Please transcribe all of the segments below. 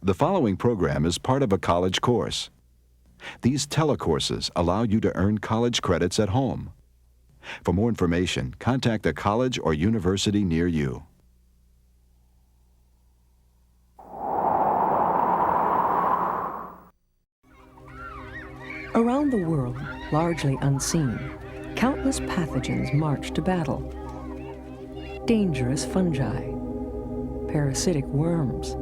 The following program is part of a college course. These telecourses allow you to earn college credits at home. For more information, contact a college or university near you. Around the world, largely unseen, countless pathogens march to battle. Dangerous fungi, parasitic worms,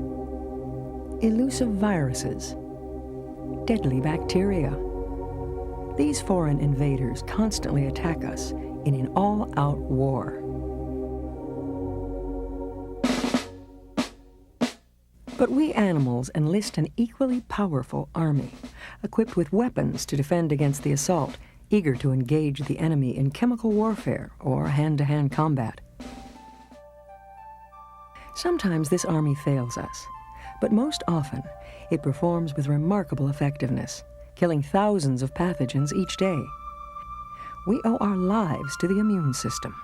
elusive viruses, deadly bacteria. These foreign invaders constantly attack us in an all-out war. But we animals enlist an equally powerful army, equipped with weapons to defend against the assault, eager to engage the enemy in chemical warfare or hand-to-hand combat. Sometimes this army fails us, but most often it performs with remarkable effectiveness, killing thousands of pathogens each day. We owe our lives to the immune system.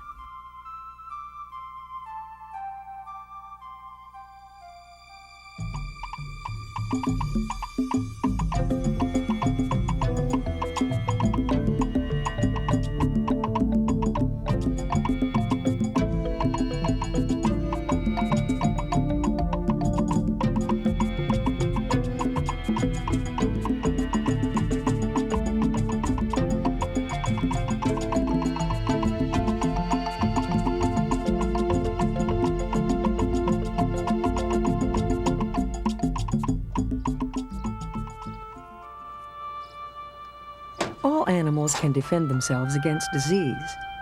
All animals can defend themselves against disease,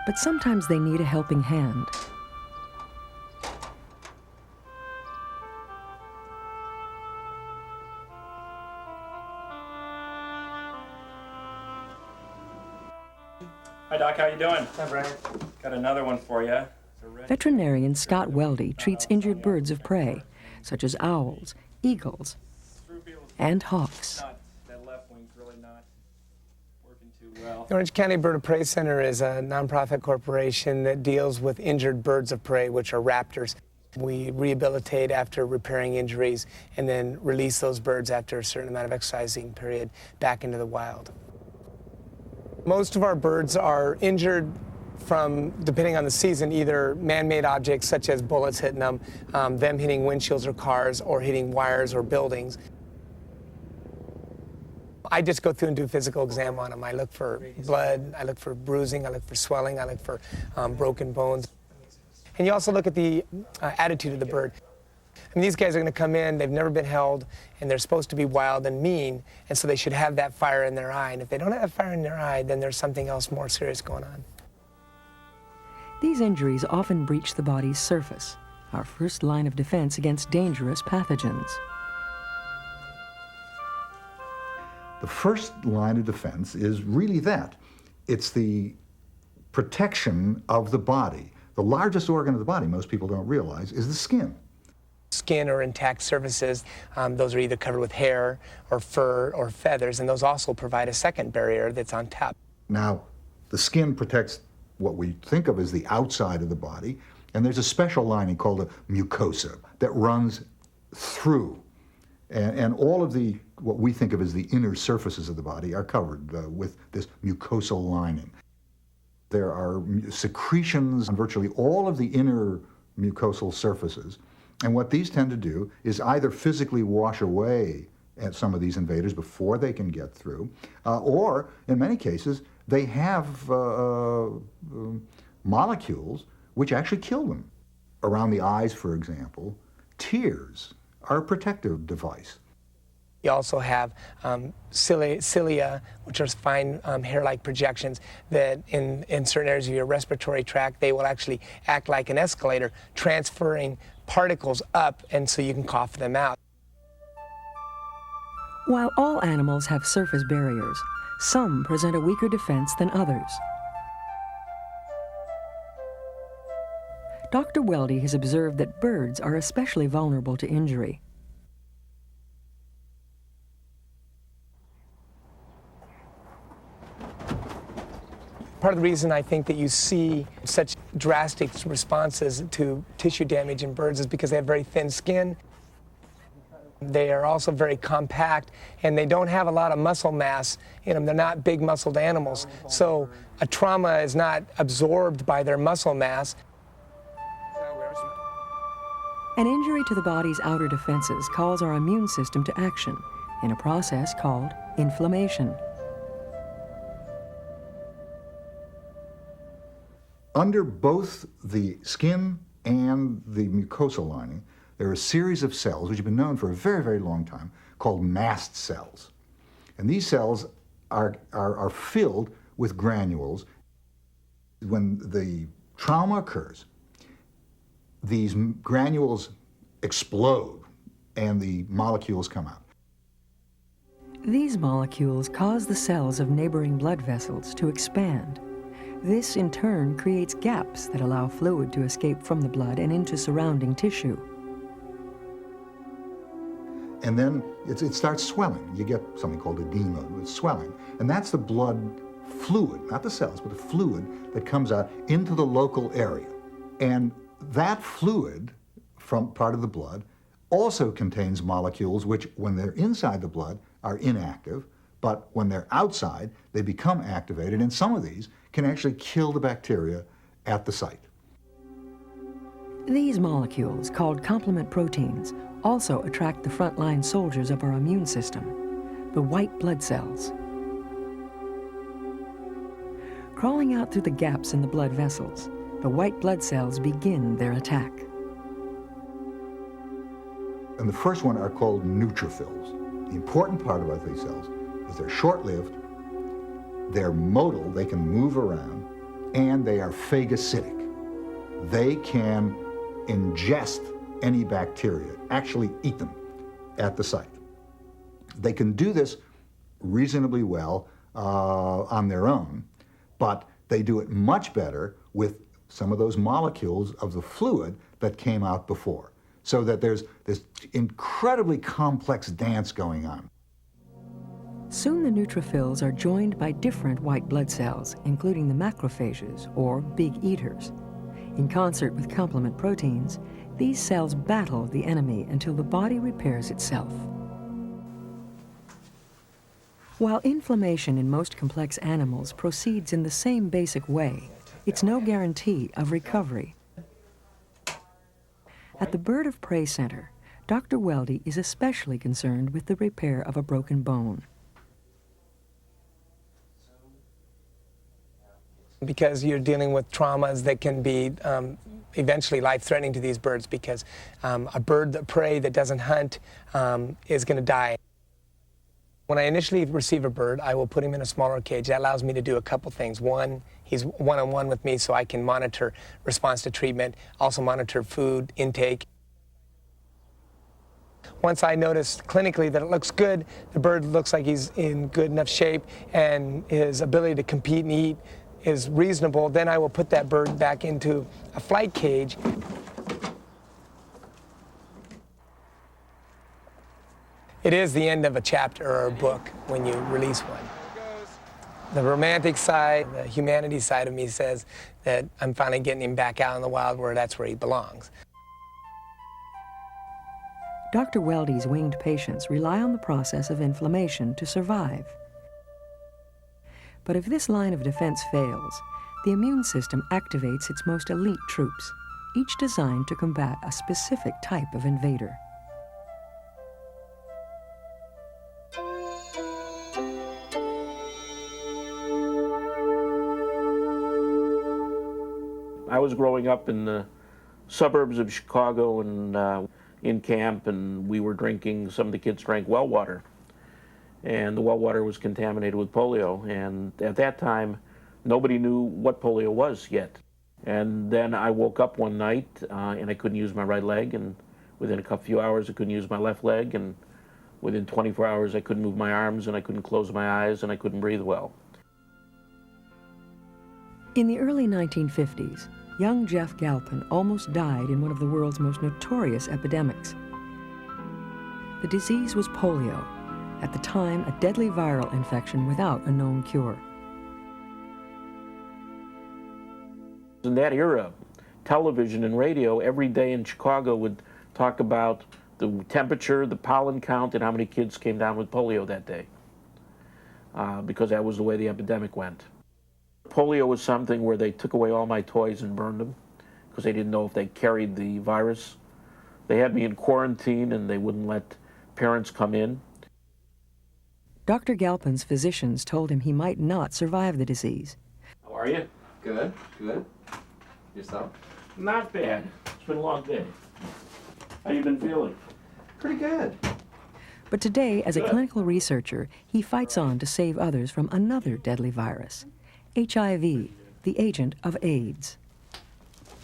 but sometimes they need a helping hand. Hi, Doc. How you doing? Hi, Brian. Got another one for you. Veterinarian Scott Weldy treats injured birds of prey, such as owls, eagles, and hawks. That left wing's really not working too well. The Orange County Bird of Prey Center is a nonprofit corporation that deals with injured birds of prey, which are raptors. We rehabilitate after repairing injuries and then release those birds after a certain amount of exercising period back into the wild. Most of our birds are injured from, depending on the season, either man-made objects such as bullets hitting them, them hitting windshields or cars, or hitting wires or buildings. I just go through and do a physical exam on them. I look for blood, I look for bruising, I look for swelling, I look for broken bones. And you also look at the attitude of the bird. I mean, these guys are going to come in, they've never been held, and they're supposed to be wild and mean, and so they should have that fire in their eye. And if they don't have fire in their eye, then there's something else more serious going on. These injuries often breach the body's surface, our first line of defense against dangerous pathogens. The first line of defense is really that. It's the protection of the body. The largest organ of the body, most people don't realize, is the skin. Skin or intact surfaces, those are either covered with hair or fur or feathers, and those also provide a second barrier that's on top. Now, the skin protects what we think of as the outside of the body, and there's a special lining called a mucosa that runs through. And all of the, what we think of as the inner surfaces of the body are covered with this mucosal lining. There are secretions on virtually all of the inner mucosal surfaces. And what these tend to do is either physically wash away at some of these invaders before they can get through, or in many cases, they have molecules which actually kill them. Around the eyes, for example, tears are a protective device. You also have cilia, which are fine hair-like projections that in certain areas of your respiratory tract, they will actually act like an escalator, transferring particles up, and so you can cough them out. While all animals have surface barriers, some present a weaker defense than others. Dr. Weldy has observed that birds are especially vulnerable to injury. Part of the reason I think that you see such drastic responses to tissue damage in birds is because they have very thin skin. They are also very compact, and they don't have a lot of muscle mass in them. They're not big muscled animals, so a trauma is not absorbed by their muscle mass. An injury to the body's outer defenses calls our immune system to action in a process called inflammation. Under both the skin and the mucosal lining, there are a series of cells which have been known for a very, very long time called mast cells. And these cells are filled with granules. When the trauma occurs, these granules explode and the molecules come out. These molecules cause the cells of neighboring blood vessels to expand. This, in turn, creates gaps that allow fluid to escape from the blood and into surrounding tissue. And then it starts swelling. You get something called edema, it's swelling. And that's the blood fluid, not the cells, but the fluid that comes out into the local area. And that fluid from part of the blood also contains molecules which, when they're inside the blood, are inactive, but when they're outside, they become activated, and some of these can actually kill the bacteria at the site. These molecules, called complement proteins, also attract the frontline soldiers of our immune system, the white blood cells. Crawling out through the gaps in the blood vessels, the white blood cells begin their attack. And the first one are called neutrophils. The important part about these cells is they're short-lived, they're motile, they can move around, and they are phagocytic. They can ingest any bacteria, actually eat them at the site. They can do this reasonably well on their own, but they do it much better with some of those molecules of the fluid that came out before. So that there's this incredibly complex dance going on. Soon the neutrophils are joined by different white blood cells, including the macrophages, or big eaters. In concert with complement proteins, these cells battle the enemy until the body repairs itself. While inflammation in most complex animals proceeds in the same basic way, it's no guarantee of recovery. At the Bird of Prey Center, Dr. Weldy is especially concerned with the repair of a broken bone. Because you're dealing with traumas that can be eventually life-threatening to these birds, because a bird of prey that doesn't hunt is going to die. When I initially receive a bird, I will put him in a smaller cage. That allows me to do a couple things. One, he's one-on-one with me, so I can monitor response to treatment, also monitor food intake. Once I notice clinically that it looks good, the bird looks like he's in good enough shape, and his ability to compete and eat is reasonable, then I will put that bird back into a flight cage. It is the end of a chapter or a book when you release one. The romantic side, the humanity side of me says that I'm finally getting him back out in the wild, where that's where he belongs. Dr. Weldy's winged patients rely on the process of inflammation to survive. But if this line of defense fails, the immune system activates its most elite troops, each designed to combat a specific type of invader. I was growing up in the suburbs of Chicago and in camp, and we were drinking, some of the kids drank well water. And the well water was contaminated with polio. And at that time, nobody knew what polio was yet. And then I woke up one night and I couldn't use my right leg. And within a few hours, I couldn't use my left leg. And within 24 hours, I couldn't move my arms, and I couldn't close my eyes, and I couldn't breathe well. In the early 1950s, young Jeff Galpin almost died in one of the world's most notorious epidemics. The disease was polio, at the time a deadly viral infection without a known cure. In that era, television and radio every day in Chicago would talk about the temperature, the pollen count, and how many kids came down with polio that day, because that was the way the epidemic went. Polio was something where they took away all my toys and burned them because they didn't know if they carried the virus. They had me in quarantine and they wouldn't let parents come in. Dr. Galpin's physicians told him he might not survive the disease. How are you? Good, good. Yourself? Not bad. It's been a long day. How you been feeling? Pretty good. But today, as a clinical researcher, he fights on to save others from another deadly virus, HIV, the agent of AIDS.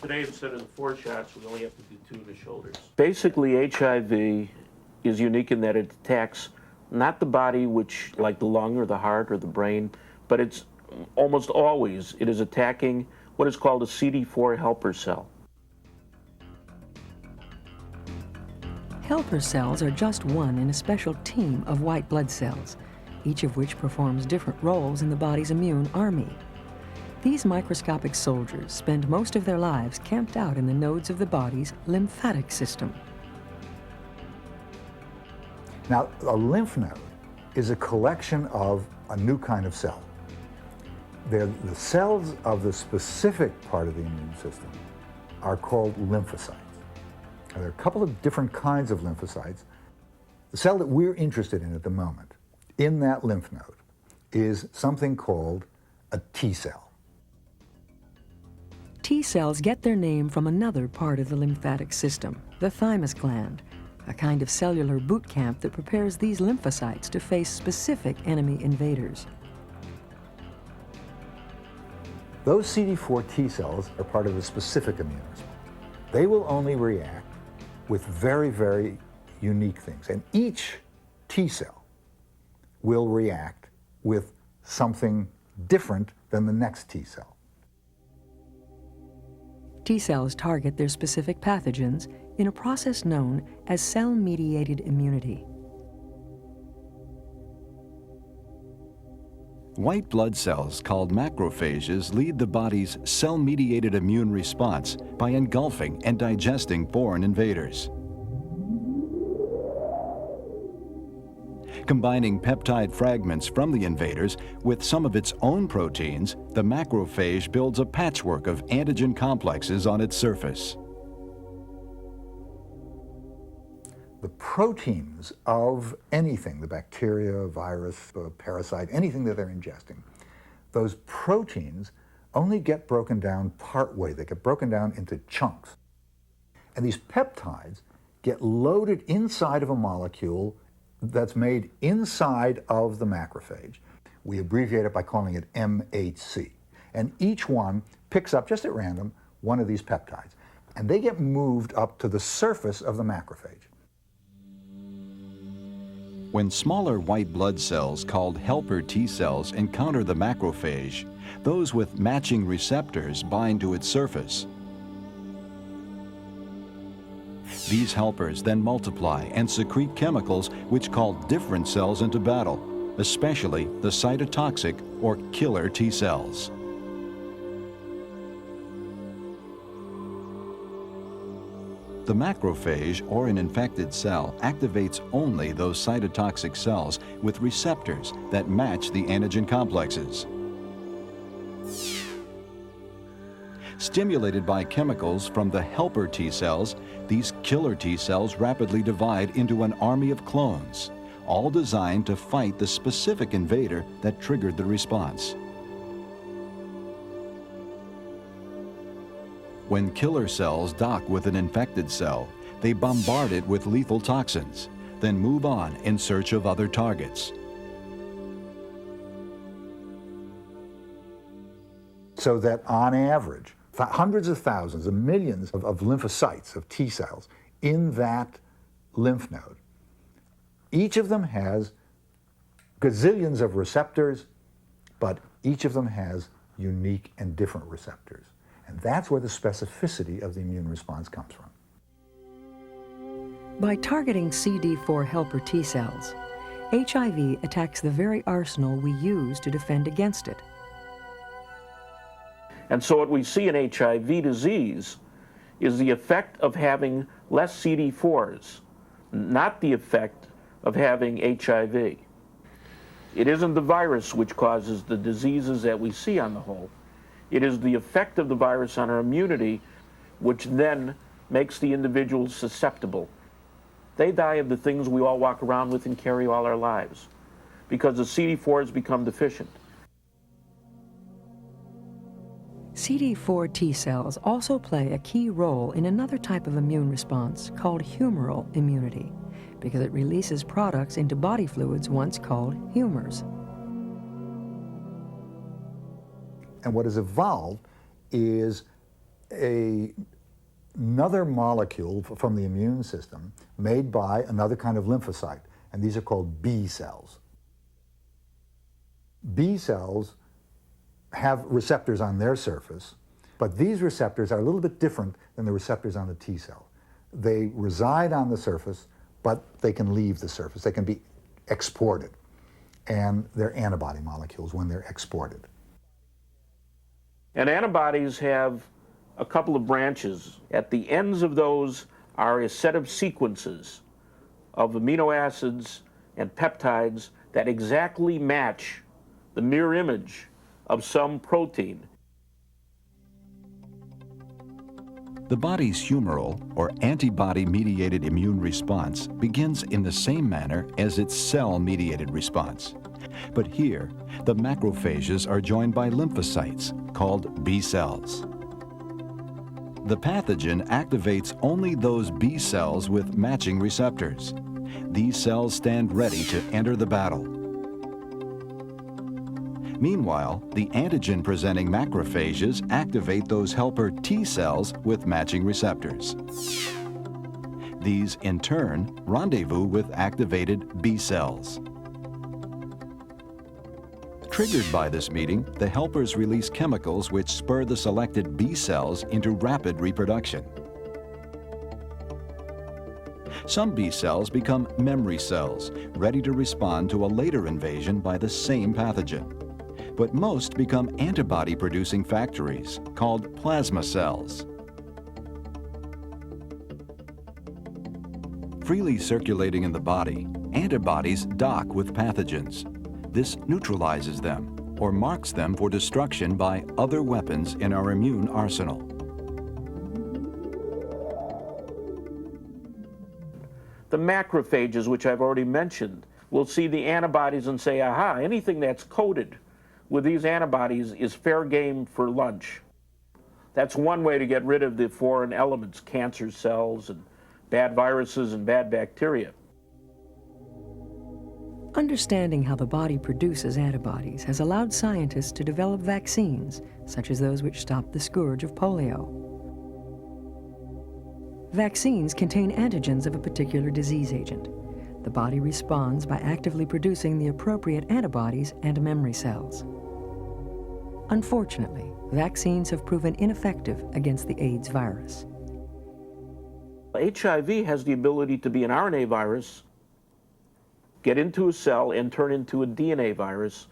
Today, instead of the 4 shots, we only have to do 2 in the shoulders. Basically, HIV is unique in that it attacks not the body, which like the lung or the heart or the brain, but it's almost always, it is attacking what is called a CD4 helper cell. Helper cells are just one in a special team of white blood cells, each of which performs different roles in the body's immune army. These microscopic soldiers spend most of their lives camped out in the nodes of the body's lymphatic system. Now, a lymph node is a collection of a new kind of cell. They're the cells of the specific part of the immune system are called lymphocytes. Now, there are a couple of different kinds of lymphocytes. The cell that we're interested in at the moment, in that lymph node, is something called a T cell. T cells get their name from another part of the lymphatic system, the thymus gland, a kind of cellular boot camp that prepares these lymphocytes to face specific enemy invaders. Those CD4 T cells are part of a specific immune response. They will only react with very, very unique things. And each T cell will react with something different than the next T cell. T cells target their specific pathogens in a process known as cell-mediated immunity. White blood cells, called macrophages, lead the body's cell-mediated immune response by engulfing and digesting foreign invaders. Combining peptide fragments from the invaders with some of its own proteins, the macrophage builds a patchwork of antigen complexes on its surface. The proteins of anything, the bacteria, virus, parasite, anything that they're ingesting, those proteins only get broken down partway. They get broken down into chunks. And these peptides get loaded inside of a molecule that's made inside of the macrophage. We abbreviate it by calling it MHC. And each one picks up, just at random, one of these peptides. And they get moved up to the surface of the macrophage. When smaller white blood cells called helper T cells encounter the macrophage, those with matching receptors bind to its surface. These helpers then multiply and secrete chemicals which call different cells into battle, especially the cytotoxic or killer T cells. The macrophage, or an infected cell, activates only those cytotoxic cells with receptors that match the antigen complexes. Stimulated by chemicals from the helper T cells, these killer T cells rapidly divide into an army of clones, all designed to fight the specific invader that triggered the response. When killer cells dock with an infected cell, they bombard it with lethal toxins, then move on in search of other targets. So that on average, hundreds of thousands of millions of lymphocytes, of T cells, in that lymph node. Each of them has gazillions of receptors, but each of them has unique and different receptors. And that's where the specificity of the immune response comes from. By targeting CD4 helper T cells, HIV attacks the very arsenal we use to defend against it. And so what we see in HIV disease is the effect of having less CD4s. not the effect of having HIV. It isn't the virus which causes the diseases that we see on the whole. It is the effect of the virus on our immunity, which then makes the individual susceptible. They die of the things we all walk around with and carry all our lives, because the CD4s become deficient. CD4 T cells also play a key role in another type of immune response called humoral immunity, because it releases products into body fluids once called humors. And what has evolved is another molecule from the immune system made by another kind of lymphocyte, and these are called B cells. B cells have receptors on their surface, but these receptors are a little bit different than the receptors on the T cell. They reside on the surface, but they can leave the surface. They can be exported, and they're antibody molecules when they're exported. And antibodies have a couple of branches. At the ends of those are a set of sequences of amino acids and peptides that exactly match the mirror image of some protein. The body's humoral, or antibody-mediated immune response, begins in the same manner as its cell-mediated response. But here, the macrophages are joined by lymphocytes, called B cells. The pathogen activates only those B cells with matching receptors. These cells stand ready to enter the battle. Meanwhile, the antigen-presenting macrophages activate those helper T cells with matching receptors. These, in turn, rendezvous with activated B cells. Triggered by this meeting, the helpers release chemicals which spur the selected B cells into rapid reproduction. Some B cells become memory cells, ready to respond to a later invasion by the same pathogen. But most become antibody-producing factories, called plasma cells. Freely circulating in the body, antibodies dock with pathogens. This neutralizes them, or marks them for destruction by other weapons in our immune arsenal. The macrophages, which I've already mentioned, will see the antibodies and say, aha, anything that's coated with these antibodies is fair game for lunch. That's one way to get rid of the foreign elements, cancer cells and bad viruses and bad bacteria. Understanding how the body produces antibodies has allowed scientists to develop vaccines, such as those which stop the scourge of polio. Vaccines contain antigens of a particular disease agent. The body responds by actively producing the appropriate antibodies and memory cells. Unfortunately, vaccines have proven ineffective against the AIDS virus. HIV has the ability to be an RNA virus, get into a cell and turn into a DNA virus,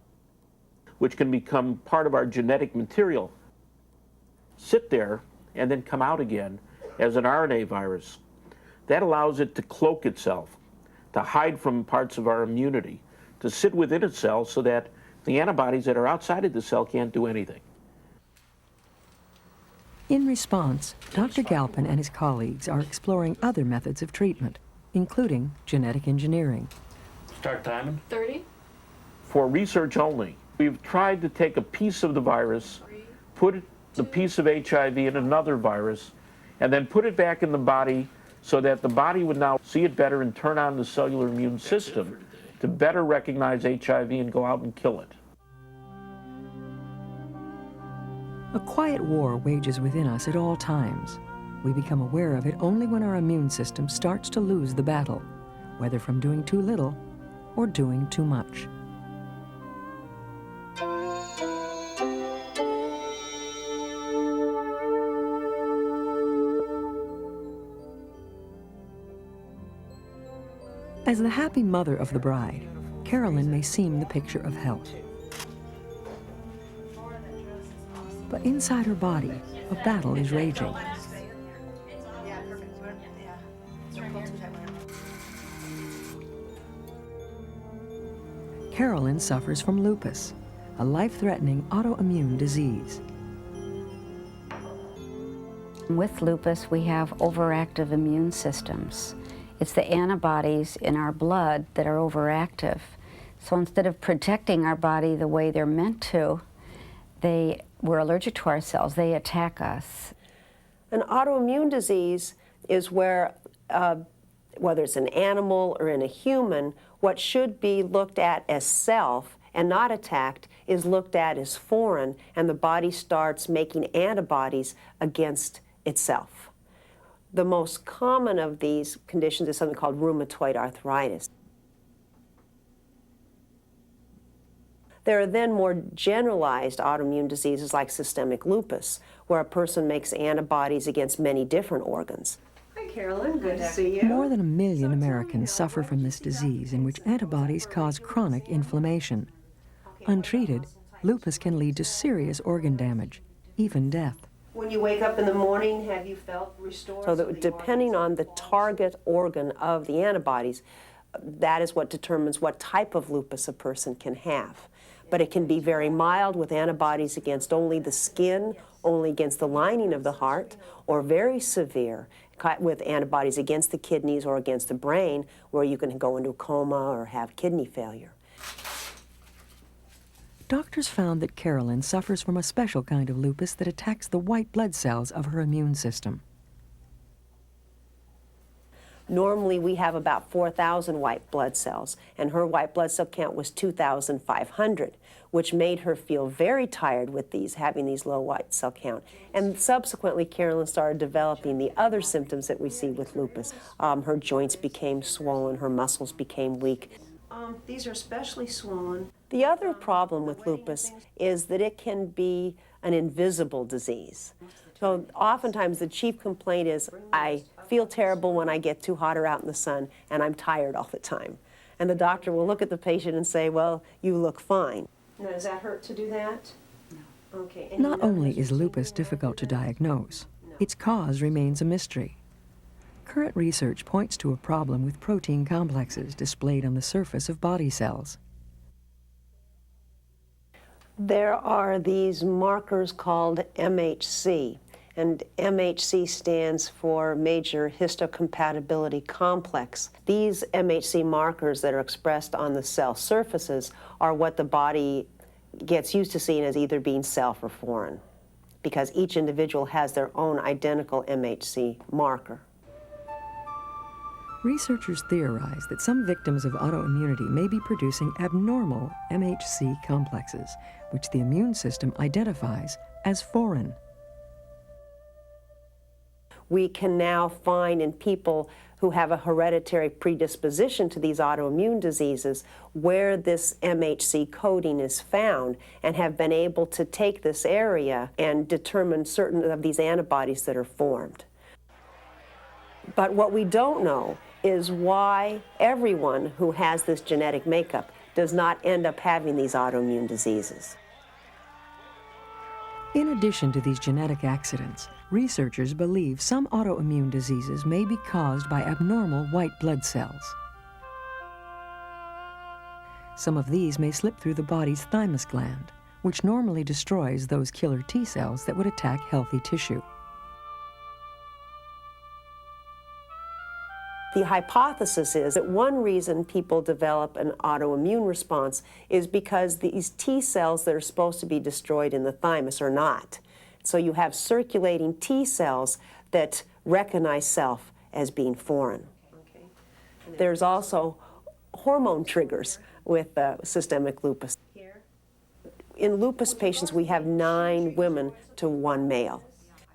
which can become part of our genetic material, sit there, and then come out again as an RNA virus. That allows it to cloak itself, to hide from parts of our immunity, to sit within a cell so that the antibodies that are outside of the cell can't do anything. In response, Dr. Galpin and his colleagues are exploring other methods of treatment, including genetic engineering. Start timing. 30. For research only. We've tried to take a piece of the virus, put the piece of HIV in another virus, and then put it back in the body so that the body would now see it better and turn on the cellular immune system to better recognize HIV and go out and kill it. A quiet war wages within us at all times. We become aware of it only when our immune system starts to lose the battle, whether from doing too little or doing too much. As the happy mother of the bride, Carolyn may seem the picture of health. But inside her body, a battle is raging. Carolyn suffers from lupus, a life-threatening autoimmune disease. With lupus, we have overactive immune systems. It's the antibodies in our blood that are overactive. So instead of protecting our body the way they're meant to, we're allergic to our cells. They attack us. An autoimmune disease is where, whether it's an animal or in a human, what should be looked at as self and not attacked is looked at as foreign, and the body starts making antibodies against itself. The most common of these conditions is something called rheumatoid arthritis. There are then more generalized autoimmune diseases like systemic lupus, where a person makes antibodies against many different organs. Hi, Carolyn. Good to see you. More than 1 million Americans suffer from this disease in which antibodies cause chronic inflammation. Untreated, lupus can lead to serious organ damage, even death. When you wake up in the morning, have you felt restored? So that depending on the target organ of the antibodies, that is what determines what type of lupus a person can have. But it can be very mild with antibodies against only the skin, only against the lining of the heart, or very severe with antibodies against the kidneys or against the brain, where you can go into a coma or have kidney failure. Doctors found that Carolyn suffers from a special kind of lupus that attacks the white blood cells of her immune system. Normally we have about 4,000 white blood cells, and her white blood cell count was 2,500, which made her feel very tired with having these low white cell count. And subsequently, Carolyn started developing the other symptoms that we see with lupus. Her joints became swollen, her muscles became weak. These are especially swollen. The other problem with lupus is that it can be an invisible disease. So oftentimes the chief complaint is, I feel terrible when I get too hot or out in the sun, and I'm tired all the time. And the doctor will look at the patient and say, well, you look fine. Now, does that hurt to do that? No. Okay. And Not only is lupus difficult to diagnose, its cause remains a mystery. Current research points to a problem with protein complexes displayed on the surface of body cells. There are these markers called MHC, and MHC stands for Major Histocompatibility Complex. These MHC markers that are expressed on the cell surfaces are what the body gets used to seeing as either being self or foreign, because each individual has their own identical MHC marker. Researchers theorize that some victims of autoimmunity may be producing abnormal MHC complexes, which the immune system identifies as foreign. We can now find in people who have a hereditary predisposition to these autoimmune diseases where this MHC coding is found, and have been able to take this area and determine certain of these antibodies that are formed. But what we don't know is why everyone who has this genetic makeup does not end up having these autoimmune diseases. In addition to these genetic accidents, researchers believe some autoimmune diseases may be caused by abnormal white blood cells. Some of these may slip through the body's thymus gland, which normally destroys those killer T cells that would attack healthy tissue. The hypothesis is that one reason people develop an autoimmune response is because these T cells that are supposed to be destroyed in the thymus are not. So you have circulating T cells that recognize self as being foreign. Okay. There's also hormone triggers with systemic lupus. Here. In lupus patients, we have 9 women to 1 male.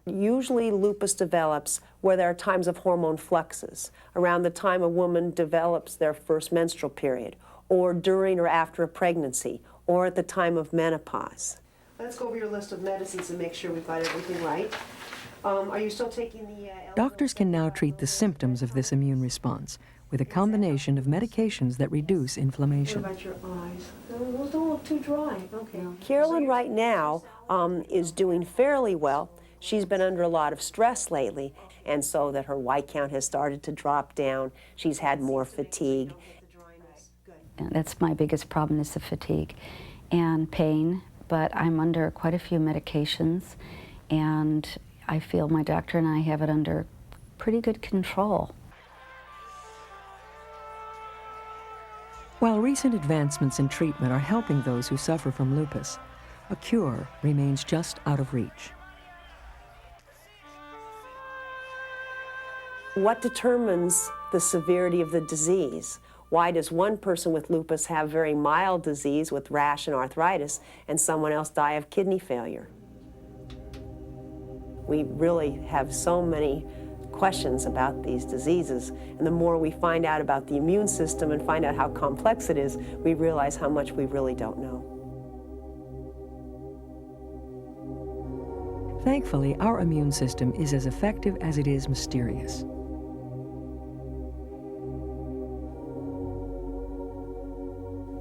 Usually lupus develops where there are times of hormone fluxes, around the time a woman develops their first menstrual period, or during or after a pregnancy, or at the time of menopause. Let's go over your list of medicines and make sure we've got everything right. Are you still taking the... Doctors can now treat the symptoms of this immune response with a combination of medications that reduce inflammation. What about your eyes? Those don't look too dry. Okay. Carolyn right now is doing fairly well. She's been under a lot of stress lately, and so that her white count has started to drop down. She's had more fatigue. That's my biggest problem, is the fatigue and pain, but I'm under quite a few medications, and I feel my doctor and I have it under pretty good control. While recent advancements in treatment are helping those who suffer from lupus, a cure remains just out of reach. What determines the severity of the disease? Why does one person with lupus have very mild disease with rash and arthritis and someone else die of kidney failure? We really have so many questions about these diseases, and the more we find out about the immune system and find out how complex it is, we realize how much we really don't know. Thankfully, our immune system is as effective as it is mysterious.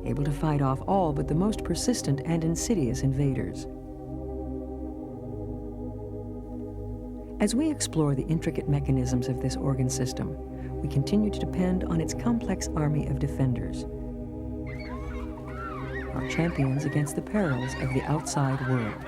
Able to fight off all but the most persistent and insidious invaders. As we explore the intricate mechanisms of this organ system, we continue to depend on its complex army of defenders, our champions against the perils of the outside world.